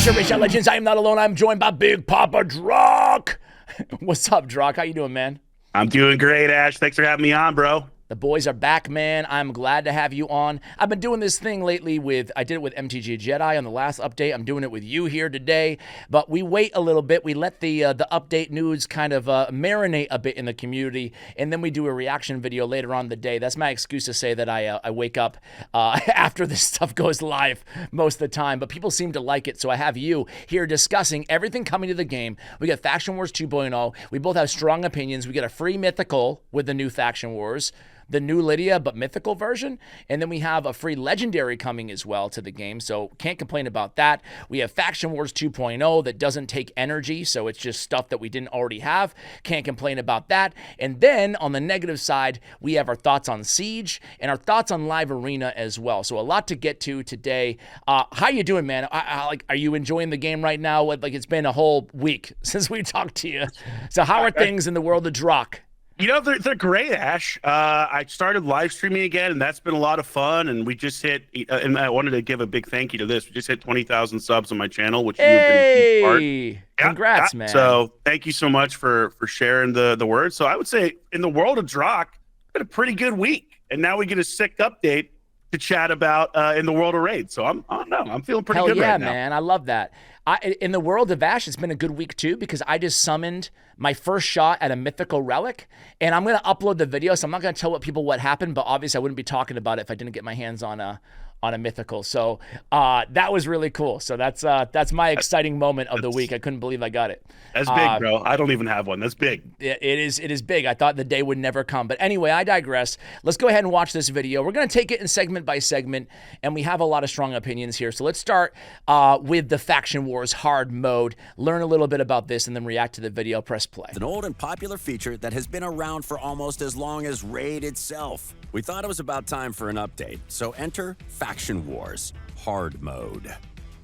Restoration Legends. I am not alone. I'm joined by Big Papa Drock. What's up, Drock? How you doing, man? I'm doing great, Ash. Thanks for having me on, bro. The boys are back, man. I'm glad to have you on. I've been doing this thing lately I did it with MTG Jedi on the last update. I'm doing it with you here today, but we wait a little bit. We let the update news kind of marinate a bit in the community, and then we do a reaction video later on in the day. That's my excuse to say that I wake up after this stuff goes live most of the time, but people seem to like it, so I have you here discussing everything coming to the game. We got Faction Wars 2.0. We both have strong opinions. We got a free Mythical with the new Faction Wars, the new Lydia, but mythical version. And then we have a free legendary coming as well to the game, so can't complain about that. We have Faction Wars 2.0 that doesn't take energy, so it's just stuff that we didn't already have. Can't complain about that. And then on the negative side, we have our thoughts on Siege and our thoughts on Live Arena as well. So a lot to get to today. How you doing, man? Are you enjoying the game right now? Like, it's been a whole week since we talked to you. So how are things in the world of Drock? You know, they're great, Ash. I started live streaming again, and that's been a lot of fun. And we just hit, and I wanted to give a big thank you to this. We just hit 20,000 subs on my channel, which you've been part. Yeah, congrats, man. So thank you so much for sharing the word. So I would say in the world of Drock, it's been a pretty good week. And now we get a sick update to chat about in the world of Raid. So I'm feeling pretty good right now. Yeah, man. I love that. In the world of Ash, it's been a good week too, because I just summoned my first shot at a mythical relic, and I'm going to upload the video, so I'm not going to tell what happened, but obviously I wouldn't be talking about it if I didn't get my hands on a mythical. So that was really cool. So that's my exciting moment of the week. I couldn't believe I got it. That's big, bro. I don't even have one. That's big. It is big. I thought the day would never come. But anyway, I digress. Let's go ahead and watch this video. We're going to take it in segment by segment, and we have a lot of strong opinions here. So let's start with the Faction Wars hard mode, learn a little bit about this, and then react to the video. Press play. It's an old and popular feature that has been around for almost as long as Raid itself. We thought it was about time for an update, so enter Faction Wars hard mode.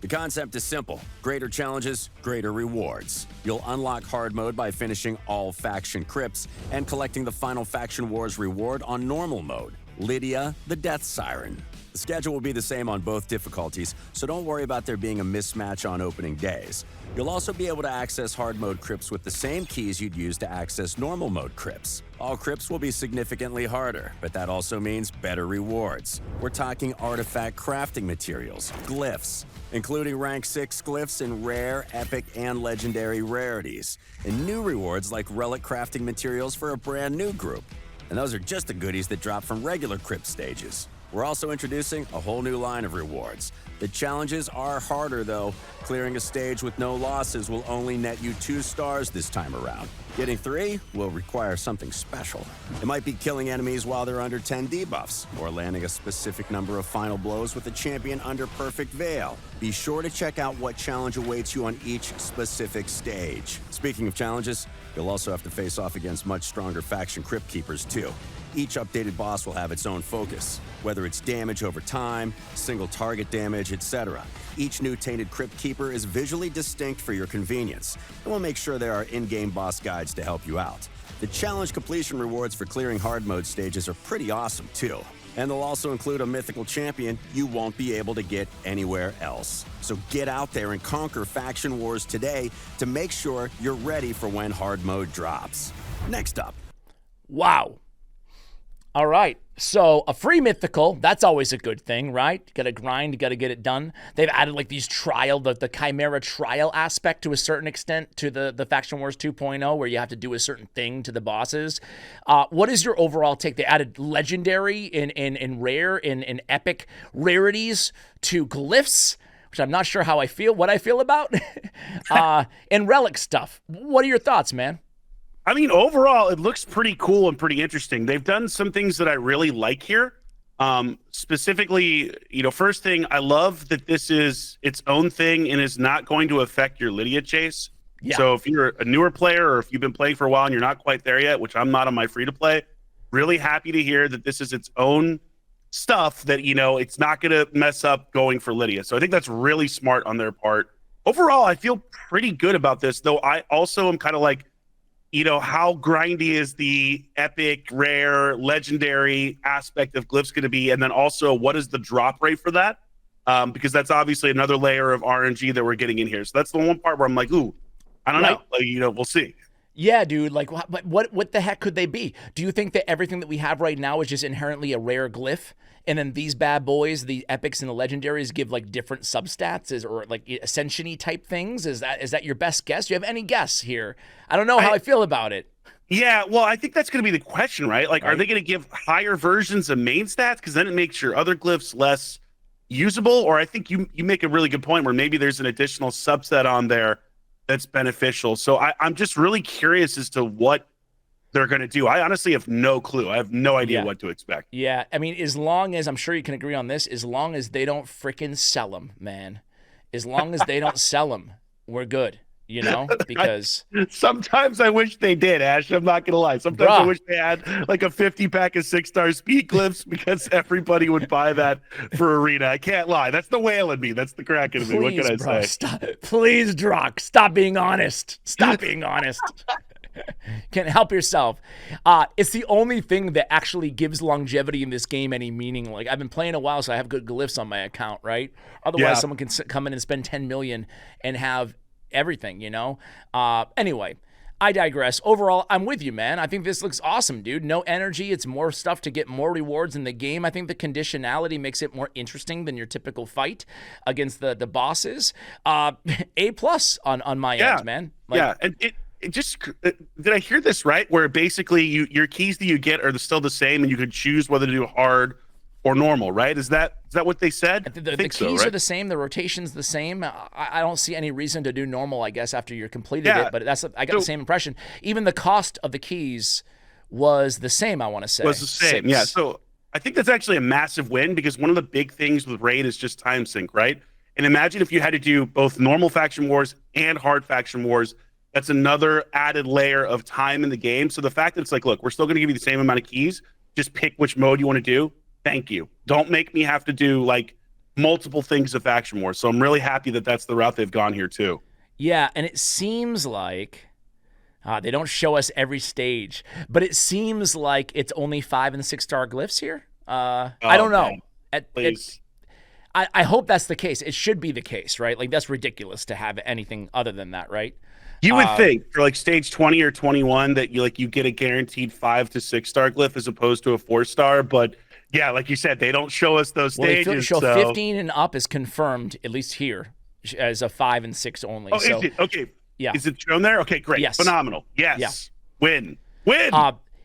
The concept is simple: greater challenges, greater rewards. You'll unlock hard mode by finishing all faction crypts and collecting the final Faction Wars reward on normal mode, Lydia the Death Siren. The schedule will be the same on both difficulties, so don't worry about there being a mismatch on opening days. You'll also be able to access hard mode crypts with the same keys you'd use to access normal mode crypts. All crypts will be significantly harder, but that also means better rewards. We're talking artifact crafting materials, glyphs, including rank 6 glyphs in rare, epic, and legendary rarities, and new rewards like relic crafting materials for a brand new group. And those are just the goodies that drop from regular crypt stages. We're also introducing a whole new line of rewards. The challenges are harder, though. Clearing a stage with no losses will only net you 2 stars this time around. Getting 3 will require something special. It might be killing enemies while they're under 10 debuffs, or landing a specific number of final blows with a champion under perfect veil. Be sure to check out what challenge awaits you on each specific stage. Speaking of challenges, you'll also have to face off against much stronger faction crypt keepers, too. Each updated boss will have its own focus, whether it's damage over time, single target damage, etc. Each new Tainted Crypt Keeper is visually distinct for your convenience, and we'll make sure there are in-game boss guides to help you out. The challenge completion rewards for clearing hard mode stages are pretty awesome too, and they'll also include a mythical champion you won't be able to get anywhere else. So get out there and conquer Faction Wars today to make sure you're ready for when hard mode drops. Next up. Wow. All right, so a free mythical, that's always a good thing, right? You gotta grind, you gotta get it done. They've added like these the Chimera trial aspect to a certain extent to the Faction Wars 2.0, where you have to do a certain thing to the bosses. What is your overall take? They added legendary and rare and epic rarities to glyphs, which I'm not sure what I feel about, and relic stuff. What are your thoughts, man? I mean, overall, it looks pretty cool and pretty interesting. They've done some things that I really like here. Specifically, first thing, I love that this is its own thing and is not going to affect your Lydia chase. Yeah. So if you're a newer player or if you've been playing for a while and you're not quite there yet, which I'm not on my free-to-play, really happy to hear that this is its own stuff that, it's not going to mess up going for Lydia. So I think that's really smart on their part. Overall, I feel pretty good about this, though I also am kind of like, how grindy is the epic, rare, legendary aspect of glyphs going to be? And then also, what is the drop rate for that? because that's obviously another layer of RNG that we're getting in here. So that's the one part where I'm like, ooh, I don't know. Like, we'll see. Yeah, dude. Like, what the heck could they be? Do you think that everything that we have right now is just inherently a rare glyph, and then these bad boys, the epics and the legendaries, give like different substats, or like ascension-y type things? Is that your best guess? Do you have any guess here? I don't know how I feel about it. Yeah, well, I think that's going to be the question, right? Like, are they going to give higher versions of main stats? Because then it makes your other glyphs less usable. Or I think you make a really good point where maybe there's an additional subset on there that's beneficial. So I'm just really curious as to what they're going to do. I honestly have no clue. I have no idea what to expect. Yeah, I mean, as long as, I'm sure you can agree on this, as long as they don't freaking sell them, man. As long as they don't sell them, we're good. You know, because sometimes I wish they did, Ash. I'm not gonna lie. Sometimes I wish they had like a 50-pack of 6-star speed glyphs, because everybody would buy that for Arena. I can't lie. That's the whale in me. That's the crack in me. What can I say? Stop. Please, Drock, stop being honest. Stop being honest. Can't help yourself. It's the only thing that actually gives longevity in this game any meaning. Like, I've been playing a while, so I have good glyphs on my account, right? Otherwise, someone can come in and spend 10 million and have everything, you know? Anyway, I digress. Overall, I'm with you, man. I think this looks awesome, dude. No energy. It's more stuff to get more rewards in the game. I think the conditionality makes it more interesting than your typical fight against the bosses. A+ on my end, man. Like, and it just, did I hear this right? Where basically your keys that you get are still the same, and you could choose whether to do hard or normal, right? Is that what they said? The keys are the same. The rotation's the same. I don't see any reason to do normal, I guess, after you're completed it. But I got the same impression. Even the cost of the keys was the same, I want to say. Was the same, 6. Yeah. So I think that's actually a massive win, because one of the big things with Raid is just time sync, right? And imagine if you had to do both normal faction wars and hard faction wars. That's another added layer of time in the game. So the fact that it's like, look, we're still going to give you the same amount of keys. Just pick which mode you want to do. Thank you. Don't make me have to do like multiple things of faction wars. So I'm really happy that that's the route they've gone here too. Yeah, and it seems like they don't show us every stage, but it seems like it's only 5- and 6-star glyphs here. I don't know. Please. I hope that's the case. It should be the case, right? Like, that's ridiculous to have anything other than that, right? You would think for like stage 20 or 21 that you get a guaranteed 5- to 6-star glyph as opposed to a 4-star, but yeah, like you said, they don't show us those stages. They show 15 and up is confirmed, at least here, as a 5 and 6 only. Oh, so, is it? Okay. Yeah. Is it shown there? Okay, great. Yes. Phenomenal. Yes. Yeah. Win.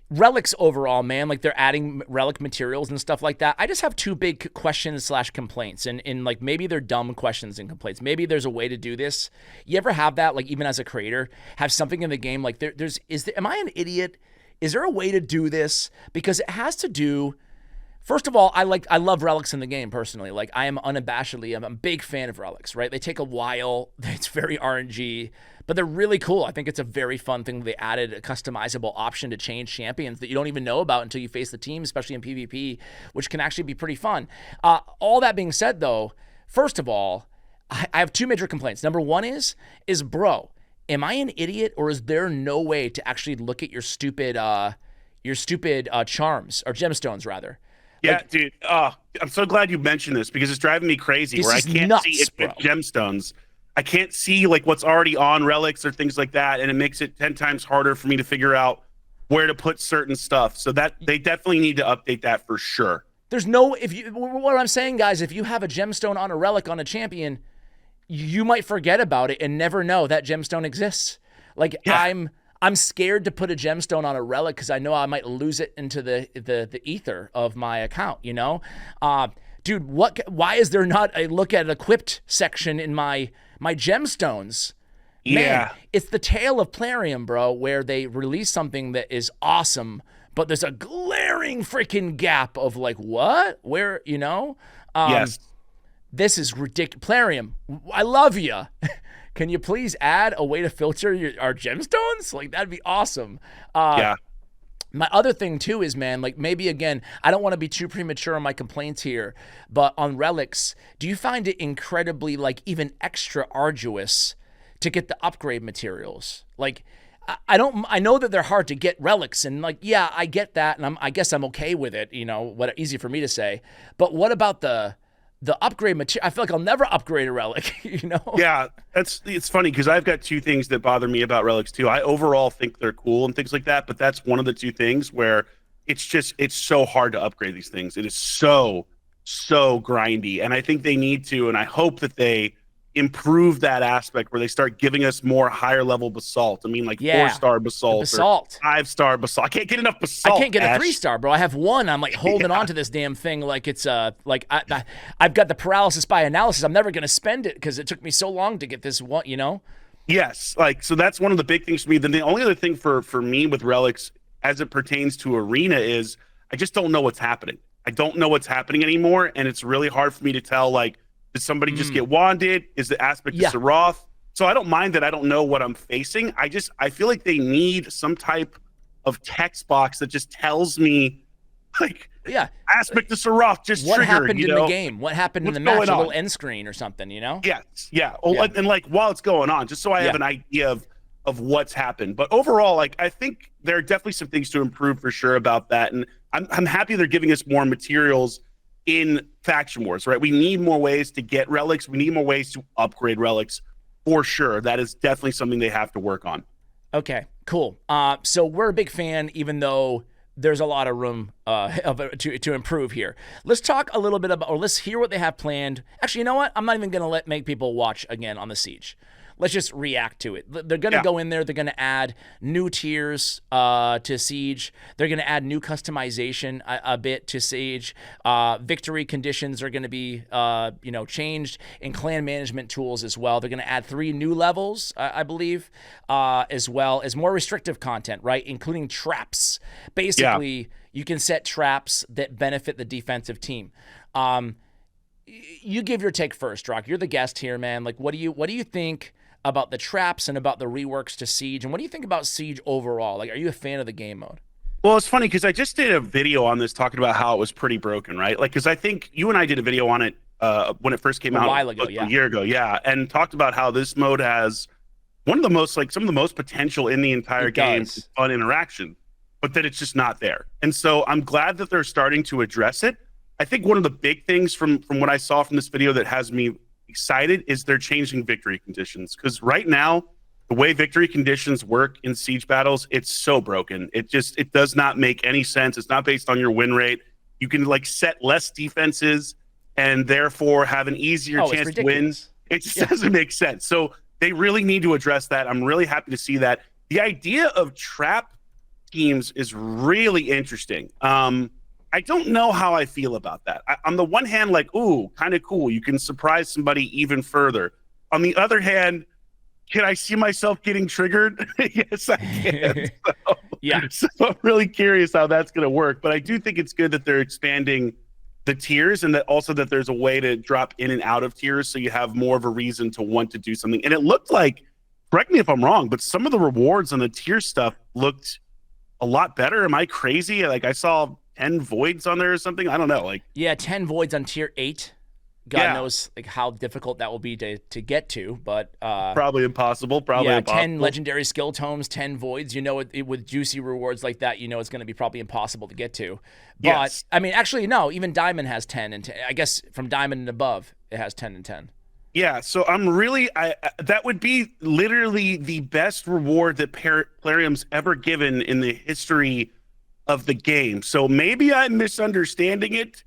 Relics overall, man, like they're adding relic materials and stuff like that. I just have 2 big questions / complaints, and like maybe they're dumb questions and complaints. Maybe there's a way to do this. You ever have that, like, even as a creator, have something in the game like am I an idiot? Is there a way to do this? Because it has to do. First of all, I love relics in the game personally. Like, I am unabashedly, I'm a big fan of relics, right? They take a while. It's very RNG, but they're really cool. I think it's a very fun thing. They added a customizable option to change champions that you don't even know about until you face the team, especially in PvP, which can actually be pretty fun. All that being said, though, first of all, I have 2 major complaints. Number one is bro, am I an idiot, or is there no way to actually look at your stupid charms, or gemstones rather? Yeah, like, dude. I'm so glad you mentioned this, because it's driving me crazy. Where I can't see it with gemstones. I can't see like what's already on relics or things like that, and it makes it 10 times harder for me to figure out where to put certain stuff. So that they definitely need to update that for sure. There's no what I'm saying, guys. If you have a gemstone on a relic on a champion, you might forget about it and never know that gemstone exists. Like, yeah. I'm scared to put a gemstone on a relic because I know I might lose it into the ether of my account, you know? Dude, why is there not a look at equipped section in my gemstones? Man, yeah. It's the tale of Plarium, bro, where they release something that is awesome, but there's a glaring freaking gap of like, what? Where, you know? Yes. This is ridiculous. Plarium, I love you. Can you please add a way to filter our gemstones? Like, that'd be awesome. Yeah. My other thing, too, is, man, like, maybe, again, I don't want to be too premature on my complaints here, but on relics, do you find it incredibly, like, even extra arduous to get the upgrade materials? Like, I know that they're hard to get relics, and, like, yeah, I get that, and I guess I'm okay with it, you know, easy for me to say. But what about the the upgrade material. I feel like I'll never upgrade a relic. You know? Yeah, it's funny because I've got two things that bother me about relics too. I overall think they're cool and things like that, but that's one of the two things where it's so hard to upgrade these things. It is so grindy, and I think they need to, and I hope that they improve that aspect where they start giving us more higher level basalt. I mean, like 4-star basalt, basalt, or 5-star basalt. I can't get enough basalt. I can't get a 3-star, bro. I have one. I'm like holding on to this damn thing like it's like I've got the paralysis by analysis. I'm never gonna spend it because it took me so long to get this one. You know? Yes, like so that's one of the big things for me. Then the only other thing for me with relics as it pertains to arena is I just don't know what's happening. I don't know what's happening anymore, and it's really hard for me to tell, like, did somebody just get wanded? Is the aspect of Saroth? So I don't mind that I don't know what I'm facing. I feel like they need some type of text box that just tells me, like, aspect of Saroth just what triggered, happened in the game? What happened in the match? A little end screen or something, you know? Yes, yeah. And like while it's going on, just so I have an idea of what's happened. But overall, like I think there are definitely some things to improve for sure about that. And I'm happy they're giving us more materials in Faction Wars, right? We need more ways to get relics. We need more ways to upgrade relics for sure. That is definitely something they have to work on. Okay, cool. So we're a big fan, even though there's a lot of room to improve here. Let's talk a little bit about, or let's hear what they have planned. Actually, you know what? I'm not even going to make people watch again on the Siege. Let's just react to it. They're going to go in there. They're going to add new tiers to Siege. They're going to add new customization a bit to Siege. Victory conditions are going to be changed, and clan management tools as well. They're going to add 3 new levels, I believe, as well as more restrictive content, right, including traps. Basically, you can set traps that benefit the defensive team. You give your take first, Rock. You're the guest here, man. Like, what do you think about the traps and about the reworks to Siege, and what do you think about Siege overall? Like, are you a fan of the game mode? Well, it's funny because I just did a video on this talking about how it was pretty broken, right? Like, because I think you and I did a video on it when it first came out a while ago, a year ago, and talked about how this mode has one of the most, like, some of the most potential in the entire game for fun interaction, but that it's just not there. And so I'm glad that they're starting to address it. I think one of the big things from what I saw from this video that has me excited is they're changing victory conditions, because right now the way victory conditions work in Siege battles, it's so broken. It does not make any sense. It's not based on your win rate. You can like set less defenses and therefore have an easier chance to win. It just doesn't make sense. So they really need to address that. I'm really happy to see that. The idea of trap teams is really interesting. I don't know how I feel about that. On the one hand, like, ooh, kind of cool. You can surprise somebody even further. On the other hand, can I see myself getting triggered? Yes, I can. So I'm really curious how that's going to work. But I do think it's good that they're expanding the tiers, and that also that there's a way to drop in and out of tiers so you have more of a reason to want to do something. And it looked like, correct me if I'm wrong, but some of the rewards on the tier stuff looked a lot better. Am I crazy? Like, I saw 10 voids on there or something. I don't know. Like, 10 voids on tier 8. God knows like how difficult that will be to get to, but probably impossible. Probably impossible. 10 legendary skill tomes, 10 voids. You know, with juicy rewards like that, you know it's going to be probably impossible to get to. But I mean, actually, no. Even Diamond has 10 and 10. I guess from Diamond and above, it has 10 and 10. Yeah, so I'm really that would be literally the best reward that Plarium's ever given in the history of the game. So maybe I'm misunderstanding it,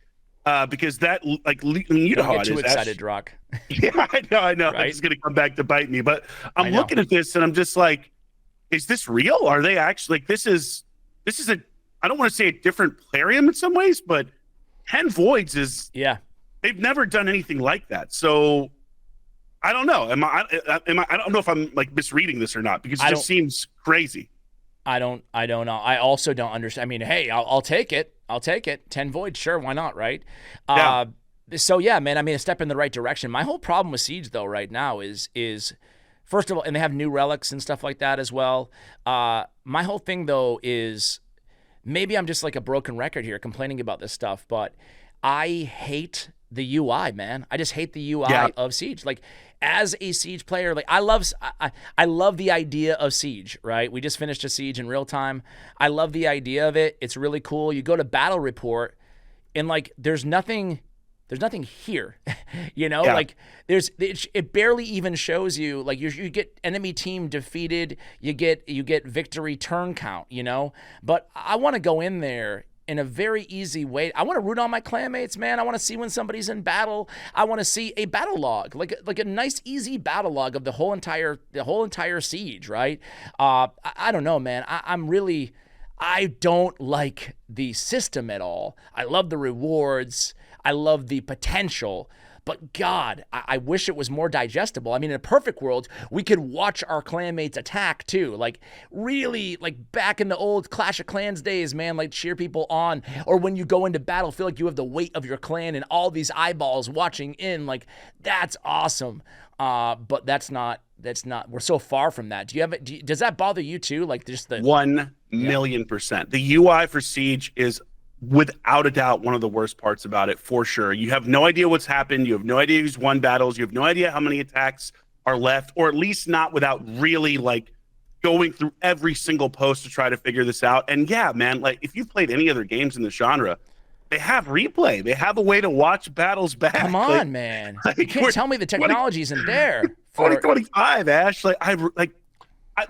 because that, like, you know how get too excited, Rock. Yeah, I know. Right? It's going to come back to bite me. But I'm looking at this and I'm just like, is this real? Are they actually, like, this is a, I don't want to say a different Plarium in some ways, but 10 voids is, they've never done anything like that. So I don't know. I don't know if I'm like misreading this or not, because it just seems crazy. I don't know. I also don't understand. I mean, hey, I'll take it. I'll take it. 10 voids, sure, why not, right? So yeah, man, I mean, a step in the right direction. My whole problem with Siege though right now is first of all, and they have new relics and stuff like that as well. My whole thing though is, maybe I'm just like a broken record here complaining about this stuff, but I hate the UI, man. I just hate the UI of Siege. Like, as a Siege player, like, I love the idea of Siege, right? We just finished a Siege in real time. I love the idea of it. It's really cool. You go to Battle Report and, like, there's nothing There's nothing here, you know, Yeah. like it barely even shows you, like you get enemy team defeated, you get victory turn count, you know, but I want to go in there in a very easy way. I want to root on my clanmates, man. I want to see when somebody's in battle. I want to see a battle log, like a nice easy battle log of the whole entire siege, right? I don't know, man. I don't like the system at all. I love the rewards. I love the potential. But God, I wish it was more digestible. I mean, in a perfect world, we could watch our clanmates attack too. Like really, like back in the old Clash of Clans days, man, like cheer people on. Or when you go into battle, feel like you have the weight of your clan and all these eyeballs watching in. Like, that's awesome. But that's not, we're so far from that. Does that bother you too? Like just the 1,000,000%. The UI for Siege is without a doubt one of the worst parts about it, for sure. You have no idea what's happened. You have no idea who's won battles. You have no idea how many attacks are left, or at least not without really like going through every single post to try to figure this out. And yeah, man, like if you've played any other games in the genre, they have replay. They have a way to watch battles back. Come on, like, man. You can't tell me the technology isn't there. 2025, Ash.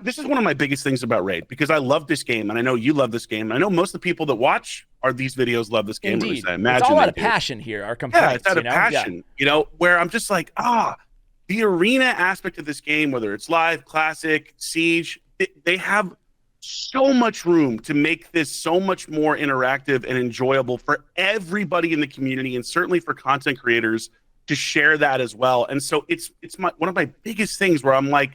This is one of my biggest things about Raid, because I love this game, and I know you love this game. I know most of the people that watch these videos love this game. Indeed. I imagine it's all out of passion here. Our complaints, yeah, it's out of passion. You know, where I'm just like, the arena aspect of this game, whether it's live, classic, siege, they have so much room to make this so much more interactive and enjoyable for everybody in the community, and certainly for content creators to share that as well. And so it's one of my biggest things where I'm like,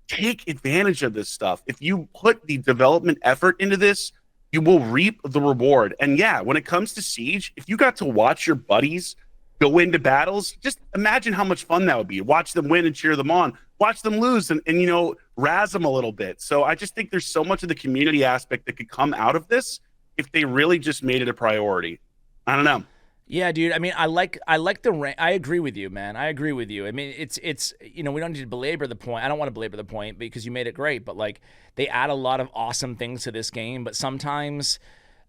take advantage of this stuff. If you put the development effort into this, you will reap the reward. And yeah, when it comes to Siege, if you got to watch your buddies go into battles, just imagine how much fun that would be. Watch them win and cheer them on. Watch them lose and you know, razz them a little bit. So I just think there's so much of the community aspect that could come out of this if they really just made it a priority. I don't know. Yeah, dude. I mean, I like the rank. I agree with you, man. I agree with you. I mean, it's you know, we don't need to belabor the point. I don't want to belabor the point because you made it great, but like they add a lot of awesome things to this game, but sometimes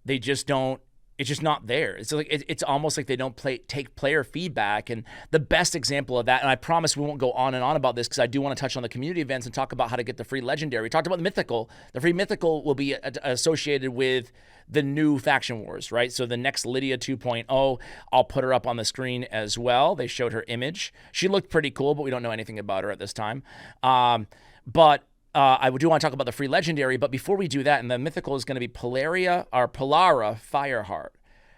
they just don't. It's just not there. It's like it's almost like they don't take player feedback. And the best example of that, and I promise we won't go on and on about this because I do want to touch on the community events and talk about how to get the free legendary. We talked about the mythical. The free mythical will be associated with the new faction wars, right? So the next Lydia 2.0, I'll put her up on the screen as well. They showed her image. She looked pretty cool, but we don't know anything about her at this time. But I do want to talk about the free legendary, but before we do that, and the mythical is going to be Palara Fireheart.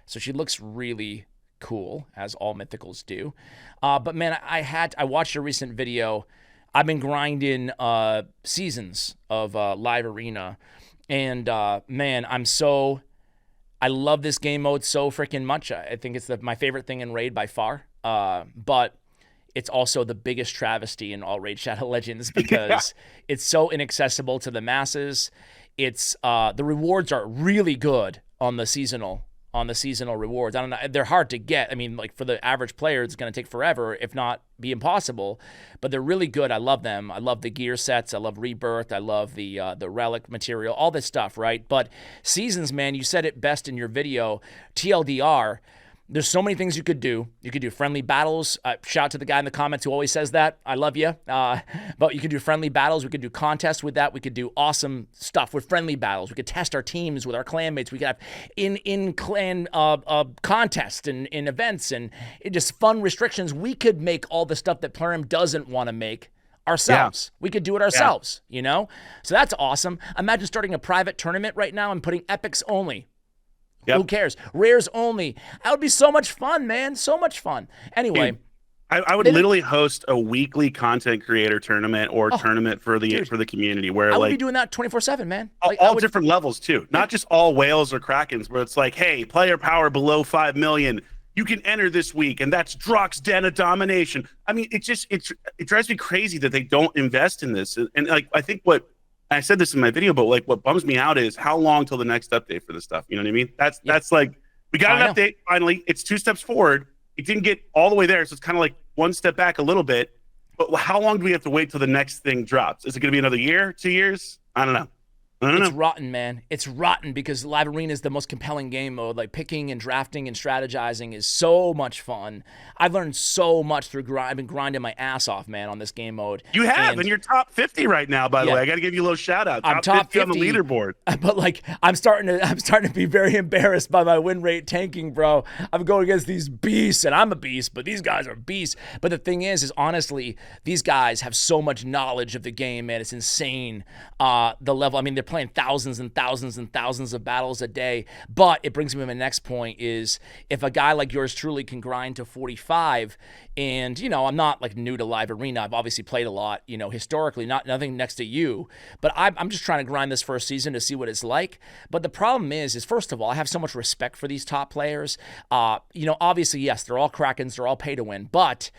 So she looks really cool, as all mythicals do. But man, I watched a recent video. I've been grinding seasons of live arena, and man, I love this game mode so freaking much. I think it's my favorite thing in Raid by far. But it's also the biggest travesty in all Raid Shadow Legends because it's so inaccessible to the masses. It's the rewards are really good on the seasonal rewards. I don't know, they're hard to get. I mean, like for the average player, it's going to take forever, if not be impossible. But they're really good. I love them. I love the gear sets. I love Rebirth. I love the relic material. All this stuff, right? But seasons, man, you said it best in your video. TLDR. There's so many things you could do. You could do friendly battles. Shout out to the guy in the comments who always says that. I love you. But you could do friendly battles. We could do contests with that. We could do awesome stuff with friendly battles. We could test our teams with our clanmates. We could have in-clan contests and in events and just fun restrictions. We could make all the stuff that Plarium doesn't want to make ourselves. Yeah. We could do it ourselves, you know? So that's awesome. Imagine starting a private tournament right now and putting epics only. Yep. Who cares? Rares only. That would be so much fun, man. So much fun. Anyway. Dude, I would literally host a weekly content creator tournament or tournament for the community where I would be doing that 24/7, man. All different levels too. Not just all whales or krakens where it's like, hey, player power below 5 million. You can enter this week, and that's Drock's Den of Domination. I mean, it drives me crazy that they don't invest in this. And like, I think I said this in my video, but like what bums me out is how long till the next update for this stuff. You know what I mean? That's like, we got an update finally. It's 2 steps forward. It didn't get all the way there, so it's kind of like 1 step back a little bit. But how long do we have to wait till the next thing drops? Is it going to be another year, 2 years? I don't know. I don't It's know. rotten, man. It's rotten because Live Arena is the most compelling game mode. Like picking and drafting and strategizing is so much fun. I've learned so much through I've been grinding my ass off, man, on this game mode. You have, and you're top 50 right now, by the way. I got to give you a little shout out. I'm top 50 on the leaderboard. But like I'm starting to be very embarrassed by my win rate tanking, bro. I'm going against these beasts, and I'm a beast, but these guys are beasts. But the thing is honestly, these guys have so much knowledge of the game, man. It's insane. The level. I mean, they're playing thousands and thousands and thousands of battles a day. But it brings me to my next point is if a guy like yours truly can grind to 45, and I'm not like new to Live Arena. I've obviously played a lot, historically, nothing next to you. But I'm just trying to grind this first season to see what it's like. But the problem is first of all, I have so much respect for these top players. Obviously, yes, they're all Krakens, they're all pay to win, but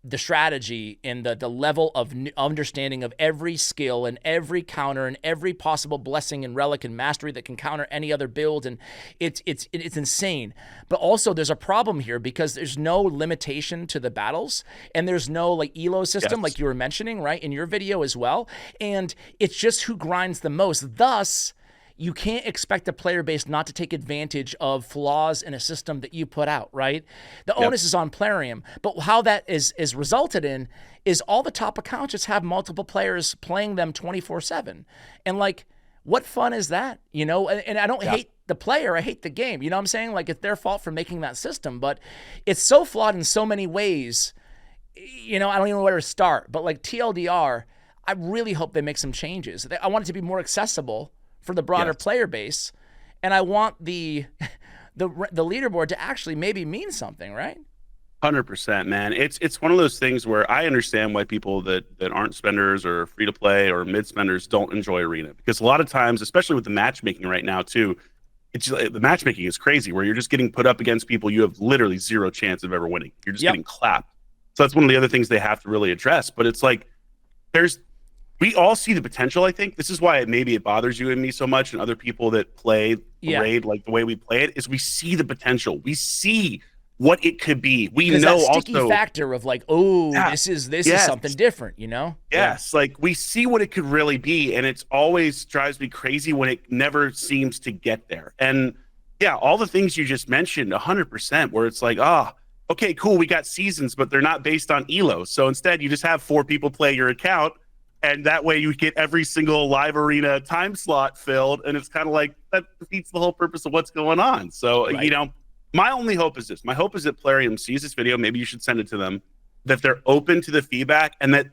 the strategy and the level of understanding of every skill and every counter and every possible blessing and relic and mastery that can counter any other build, and it's insane. But also there's a problem here because there's no limitation to the battles, and there's no like elo system like you were mentioning, right, in your video as well. And it's just who grinds the most. Thus, you can't expect a player base not to take advantage of flaws in a system that you put out, right? The onus is on Plarium. But how that is resulted in is all the top accounts just have multiple players playing them 24/7. And like, what fun is that? And I don't hate the player, I hate the game. You know what I'm saying? Like, it's their fault for making that system, but it's so flawed in so many ways. I don't even know where to start. But like TLDR, I really hope they make some changes. I want it to be more accessible for the broader player base, and I want the leaderboard to actually maybe mean something, right? 100%, man. It's one of those things where I understand why people that aren't spenders or free to play or mid spenders don't enjoy Arena, because a lot of times, especially with the matchmaking right now too, the matchmaking is crazy where you're just getting put up against people you have literally zero chance of ever winning. You're just getting clapped. So that's one of the other things they have to really address. But it's like we all see the potential. I think this is why maybe it bothers you and me so much, and other people that play Raid like the way we play it, is we see the potential. We see what it could be. We know that sticky also factor of like, this is something different, Yes, like we see what it could really be, and it's always drives me crazy when it never seems to get there. And all the things you just mentioned, 100%, where it's like, okay, cool, we got seasons, but they're not based on elo. So instead, you just have 4 people play your account. And that way you get every single Live Arena time slot filled. And it's kind of like that defeats the whole purpose of what's going on. So, my only hope is this. My hope is that Plarium sees this video. Maybe you should send it to them, that they're open to the feedback, and that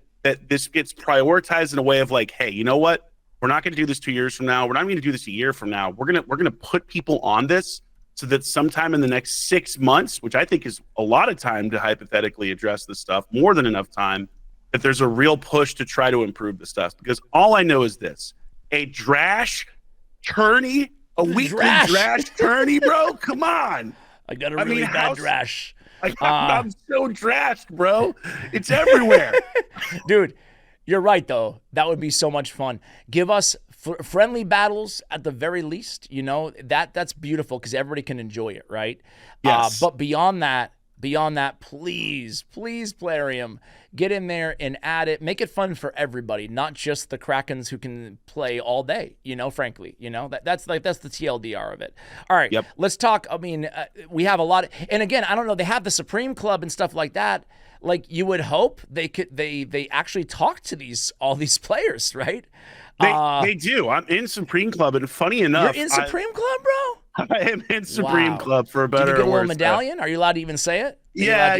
this gets prioritized in a way of like, hey, you know what? We're not going to do this 2 years from now. We're not going to do this a year from now. We're going to put people on this so that sometime in the next 6 months, which I think is a lot of time to hypothetically address this stuff, more than enough time, that there's a real push to try to improve the stuff. Because all I know is this: a Drash tourney, a weekly Drash tourney, bro. Come on. I got a really bad Drash. I'm so Drashed, bro. It's everywhere. Dude, you're right, though. That would be so much fun. Give us friendly battles at the very least. That's beautiful because everybody can enjoy it, right? Yes. But beyond that, please, Plarium, get in there and add it. Make it fun for everybody, not just the Krakens who can play all day, frankly. That's the TLDR of it. All right, let's talk. I mean, we have a lot. And again, I don't know, they have the Supreme Club and stuff like that. Like, you would hope they actually talk to all these players, right? They do. I'm in Supreme Club, and funny enough, you're in Supreme Club, bro? I am in Supreme Club, for a better Did you get or a little worse. medallion? Are you allowed to even say it? Yeah,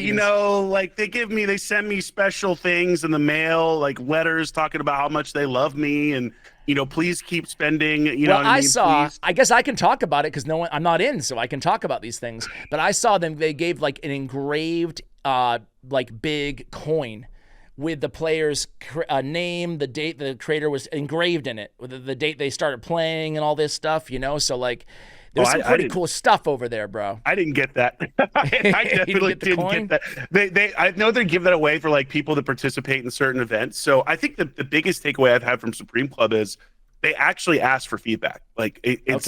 like they send me special things in the mail, like letters talking about how much they love me, and please keep spending. I guess I can talk about it because I'm not in, so I can talk about these things. But I saw them. They gave like an engraved, like big coin with the player's name, the date the creator was engraved in it, with the date they started playing, and all this stuff. So like. There's some pretty cool stuff over there, bro. I didn't get that. I definitely didn't get that. I know they give that away for like people that participate in certain events. So I think the biggest takeaway I've had from Supreme Club is they actually ask for feedback. Like it's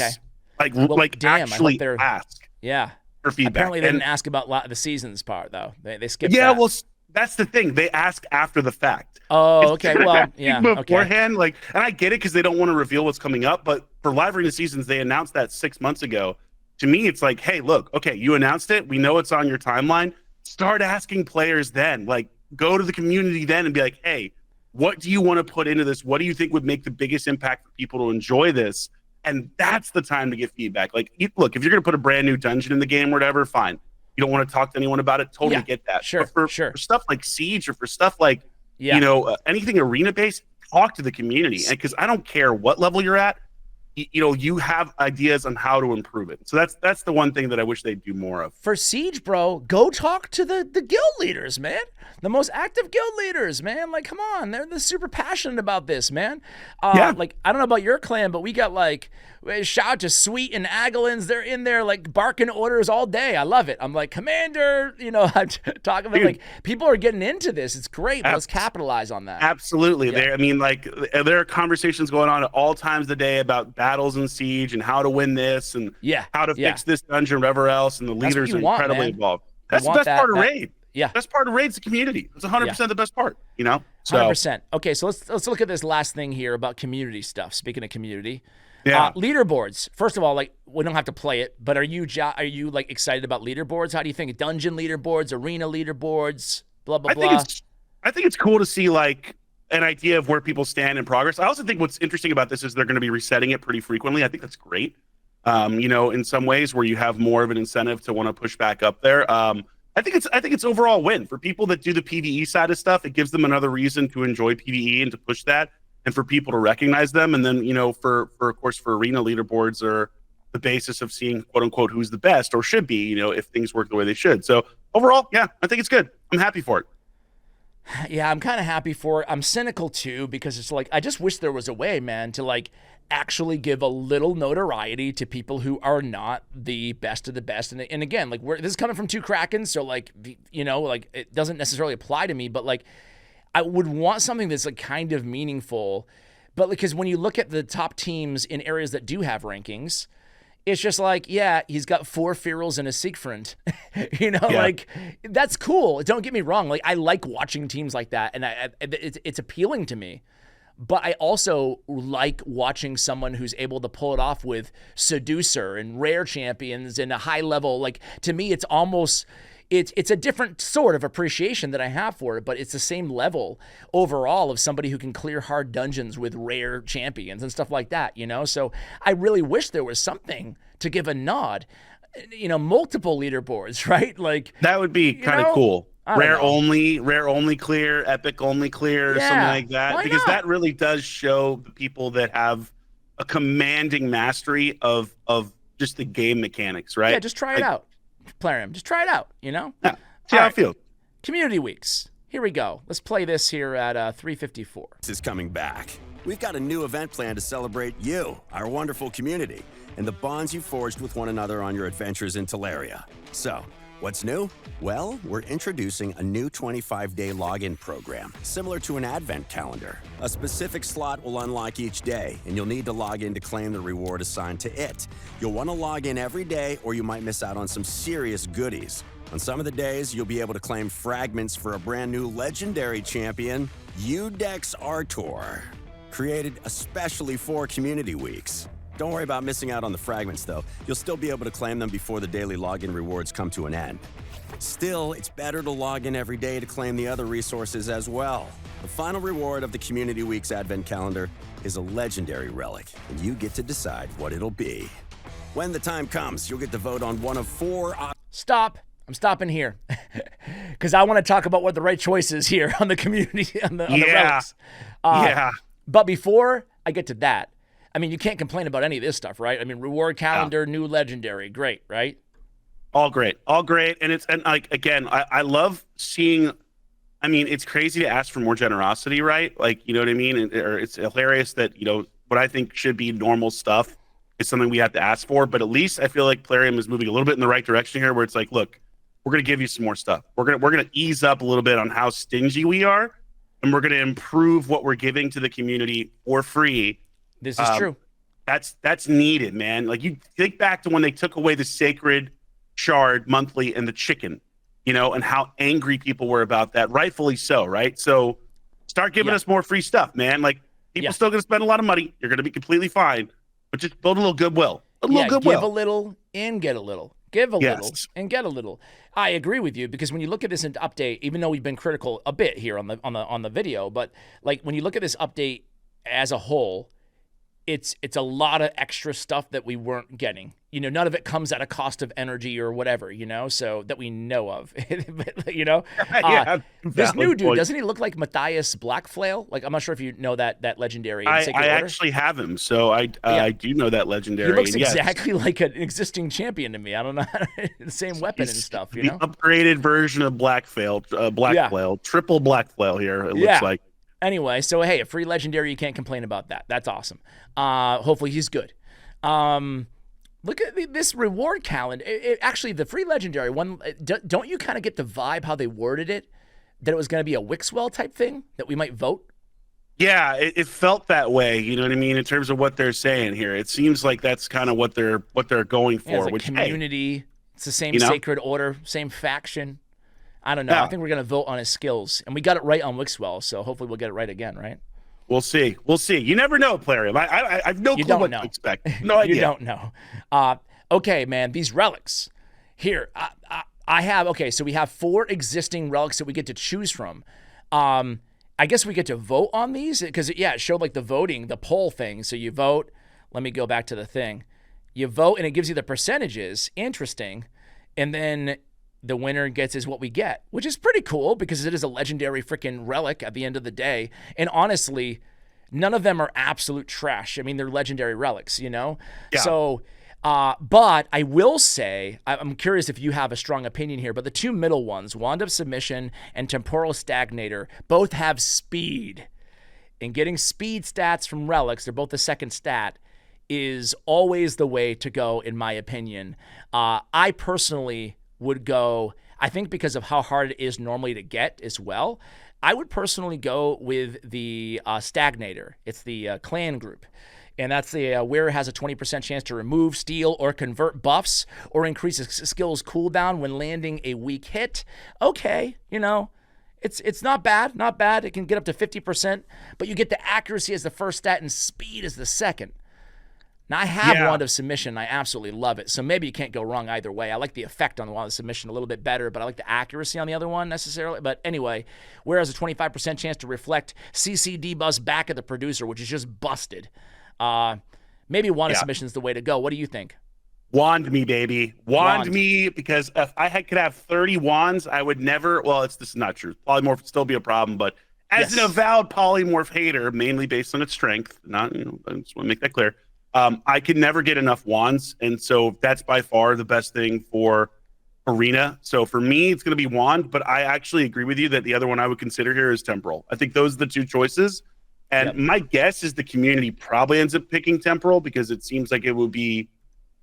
actually ask. Yeah. For feedback. Apparently they didn't ask about the seasons part though. They skipped. Yeah, that. well, that's the thing. They ask after the fact. Oh, Instead okay. of Well, asking yeah. Okay. beforehand, like, and I get it because they don't want to reveal what's coming up. But for live arena seasons, they announced that 6 months ago. To me, it's like, hey, look, okay, you announced it. We know it's on your timeline. Start asking players then. Like, go to the community then and be like, hey, what do you want to put into this? What do you think would make the biggest impact for people to enjoy this? And that's the time to get feedback. Like, look, if you're going to put a brand new dungeon in the game or whatever, fine. You don't want to talk to anyone about it. Totally get that. Sure, but for stuff like Siege or for stuff like, anything arena based, talk to the community. And because I don't care what level you're at, you have ideas on how to improve it. So that's the one thing that I wish they'd do more of. For Siege, bro, go talk to the guild leaders, man. The most active guild leaders, man. Like, come on, they're super passionate about this, man. Like, I don't know about your clan, but we got like, shout out to Sweet and Agalins. They're in there like barking orders all day. I love it. I'm like, Commander, I'm talking about like people are getting into this. It's great, but let's capitalize on that. Absolutely. I mean, like, there are conversations going on at all times of the day about battles in Siege and how to win this and how to fix this dungeon, whatever else. And the leaders are incredibly involved. That's the best part of Raid. Yeah. Best part of Raid's the community. It's 100% the best part, So 100%. Okay, so let's look at this last thing here about community stuff. Speaking of community. Yeah. Leaderboards. First of all, like, we don't have to play it, but are you like excited about leaderboards? How do you think? Dungeon leaderboards, arena leaderboards, blah blah blah. I think it's cool to see like an idea of where people stand in progress. I also think what's interesting about this is they're going to be resetting it pretty frequently. I think that's great. In some ways where you have more of an incentive to want to push back up there. I think it's overall win for people that do the PvE side of stuff. It gives them another reason to enjoy PvE and to push that, and for people to recognize them. And then, for of course, for arena leaderboards are the basis of seeing quote unquote who's the best or should be, if things work the way they should. So overall, yeah, I think it's good. I'm happy for it. Yeah, I'm kind of happy for it. I'm cynical too, because it's like, I just wish there was a way, man, to like actually give a little notoriety to people who are not the best of the best. And again, like, this is coming from two Krakens, so like, like, it doesn't necessarily apply to me, but like, I would want something that's like kind of meaningful. But because when you look at the top teams in areas that do have rankings, it's just like, yeah, he's got 4 Ferals and a Siegfried. Like, that's cool. Don't get me wrong. Like, I like watching teams like that, and it's appealing to me. But I also like watching someone who's able to pull it off with Seducer and rare champions and a high level. Like, to me, it's almost... It's a different sort of appreciation that I have for it, but it's the same level overall of somebody who can clear hard dungeons with rare champions and stuff like that, So I really wish there was something to give a nod, multiple leaderboards, right? Like, that would be kind of cool. Rare only clear, epic only clear, something like that. Because that really does show the people that have a commanding mastery of just the game mechanics, right? Yeah, just try it out. Plarium, just try it out, Yeah, see how I feel. Community weeks. Here we go. Let's play this here at 3:54. This is coming back. We've got a new event planned to celebrate you, our wonderful community, and the bonds you forged with one another on your adventures in Teleria. So, what's new? Well, we're introducing a new 25-day login program, similar to an advent calendar. A specific slot will unlock each day, and you'll need to log in to claim the reward assigned to it. You'll want to log in every day, or you might miss out on some serious goodies. On some of the days, you'll be able to claim fragments for a brand new legendary champion, Udex Artor, created especially for community weeks. Don't worry about missing out on the fragments, though. You'll still be able to claim them before the daily login rewards come to an end. Still, it's better to log in every day to claim the other resources as well. The final reward of the Community Week's Advent Calendar is a legendary relic, and you get to decide what it'll be. When the time comes, you'll get to vote on one of 4 Stop. I'm stopping here because I want to talk about what the right choice is here on the community, on the relics. But before I get to that, I mean, you can't complain about any of this stuff, right? I mean, reward calendar, new legendary, great, right? All great. And like, again, I love seeing, I mean, it's crazy to ask for more generosity, right? Like, you know what I mean? Or it's hilarious that, what I think should be normal stuff is something we have to ask for. But at least I feel like Plarium is moving a little bit in the right direction here, where it's like, look, we're going to give you some more stuff. We're going to ease up a little bit on how stingy we are, and we're going to improve what we're giving to the community for free. This is true. That's needed, man. Like, you think back to when they took away the sacred shard monthly and the chicken. you know, and how angry people were about that, rightfully so, right? So start giving us more free stuff, man. Like, people still going to spend a lot of money. You're going to be completely fine, but just build a little goodwill. A little goodwill. Give a little and get a little. Give a little and get a little. I agree with you, because when you look at this update, even though we've been critical a bit here on the video, but like when you look at this update as a whole, it's a lot of extra stuff that we weren't getting. You know, none of it comes at a cost of energy or whatever, you know, so that we know of. You know, this new dude, doesn't he look like Matthias Blackflail? Like, I'm not sure if you know that legendary. I actually have him, so I do know that legendary. He looks exactly like an existing champion to me. I don't know, the same weapon and stuff. You know, the upgraded version of Blackflail, triple Blackflail here. It looks like. Anyway, so hey, a free legendary, you can't complain about that. That's awesome. Hopefully he's good. Look at this reward calendar. Actually, the free legendary one, don't you kind of get the vibe how they worded it, that it was going to be a Wixwell type thing, that we might vote? Yeah, it felt that way. You know what I mean? In terms of what they're saying here, it seems like that's kind of what they're going for. It's like community. It's the same Sacred Order, same faction. I don't know. I think we're going to vote on his skills. And we got it right on Wixwell, so hopefully we'll get it right again, right? We'll see. We'll see. You never know, Plarium. I have no clue what to expect. No idea. You don't know. Okay, man, these relics. Here, I have, okay, so we have 4 existing relics that we get to choose from. I guess we get to vote on these? Because, yeah, it showed like the voting, the poll thing. So you vote. Let me go back to the thing. You vote, and it gives you the percentages. Interesting. And then the winner gets is what we get, which is pretty cool because it is a legendary freaking relic at the end of the day. And honestly, none of them are absolute trash. I mean, they're legendary relics, you know? Yeah. So, but I will say, I'm curious if you have a strong opinion here, but the 2 middle ones, Wand of Submission and Temporal Stagnator, both have speed. And getting speed stats from relics, they're both the second stat, is always the way to go, in my opinion. I personally would go, I think because of how hard it is normally to get as well, I would personally go with the Stagnator. It's the clan group. And that's the wearer has a 20% chance to remove, steal, or convert buffs, or increase a skill's cooldown when landing a weak hit. Okay, you know, it's not bad, not bad. It can get up to 50%, but you get the accuracy as the first stat and speed as the second. Now, I have Wand of Submission. I absolutely love it. So maybe you can't go wrong either way. I like the effect on the Wand of Submission a little bit better, but I like the accuracy on the other one necessarily. But anyway, whereas a 25% chance to reflect CC debuffs back at the producer, which is just busted. Maybe Wand of Submission is the way to go. What do you think? Wand me, baby. Wand me, because if I could have 30 wands, I would never, well, this is not true. Polymorph would still be a problem, but as an avowed polymorph hater, mainly based on its strength, not, you know, I just want to make that clear. I could never get enough wands, and so that's by far the best thing for Arena. So for me, it's going to be Wand, but I actually agree with you that the other one I would consider here is Temporal. I think those are the 2 choices, and my guess is the community probably ends up picking Temporal because it seems like it would be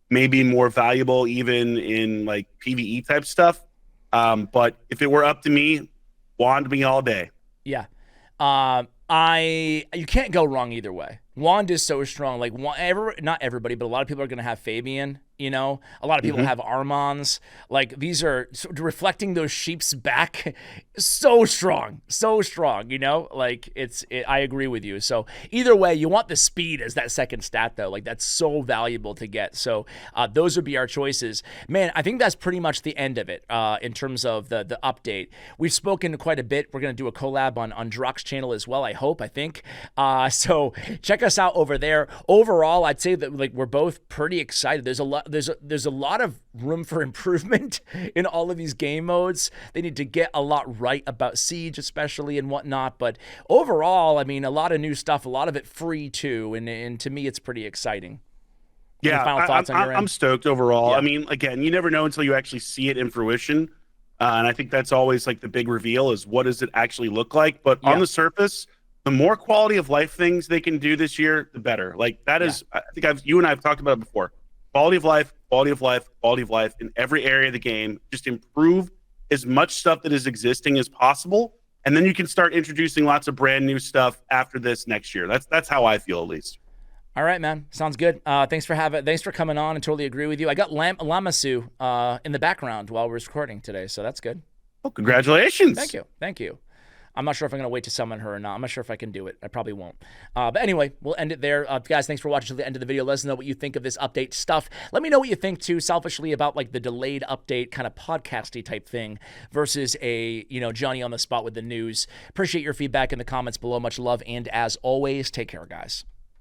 maybe more valuable even in like PvE type stuff. But if it were up to me, Wand me all day. Yeah. You can't go wrong either way. Wand is so strong. Like, not everybody, but a lot of people are going to have Fabian, you know? A lot of people have Armons. Like, these are reflecting those sheeps back. So strong, you know? Like, I agree with you. So, either way, you want the speed as that second stat, though. Like, that's so valuable to get. So, those would be our choices. Man, I think that's pretty much the end of it in terms of the update. We've spoken quite a bit. We're going to do a collab on Drock's channel as well, I think. So, check us out over there. Overall, I'd say that like we're both pretty excited. There's a lot of room for improvement in all of these game modes. They need to get a lot right about Siege, especially, and whatnot. But overall, I mean, a lot of new stuff, a lot of it free too, and to me, it's pretty exciting. Yeah, any final thoughts on your end? I'm stoked overall. Yeah. I mean, again, you never know until you actually see it in fruition, and I think that's always like the big reveal is what does it actually look like. But on the surface, the more quality of life things they can do this year, the better. Like that is, I think you and I have talked about it before. Quality of life, quality of life, quality of life in every area of the game. Just improve as much stuff that is existing as possible, and then you can start introducing lots of brand new stuff after this next year. That's how I feel, at least. All right, man. Sounds good. Thanks for coming on. I totally agree with you. I got Lamasu in the background while we're recording today, so that's good. Well, congratulations. Thank you. Thank you. I'm not sure if I'm going to wait to summon her or not. I'm not sure if I can do it. I probably won't. But anyway, we'll end it there. Guys, thanks for watching to the end of the video. Let us know what you think of this update stuff. Let me know what you think, too, selfishly, about like the delayed update kind of podcasty type thing versus a, Johnny on the spot with the news. Appreciate your feedback in the comments below. Much love. And as always, take care, guys.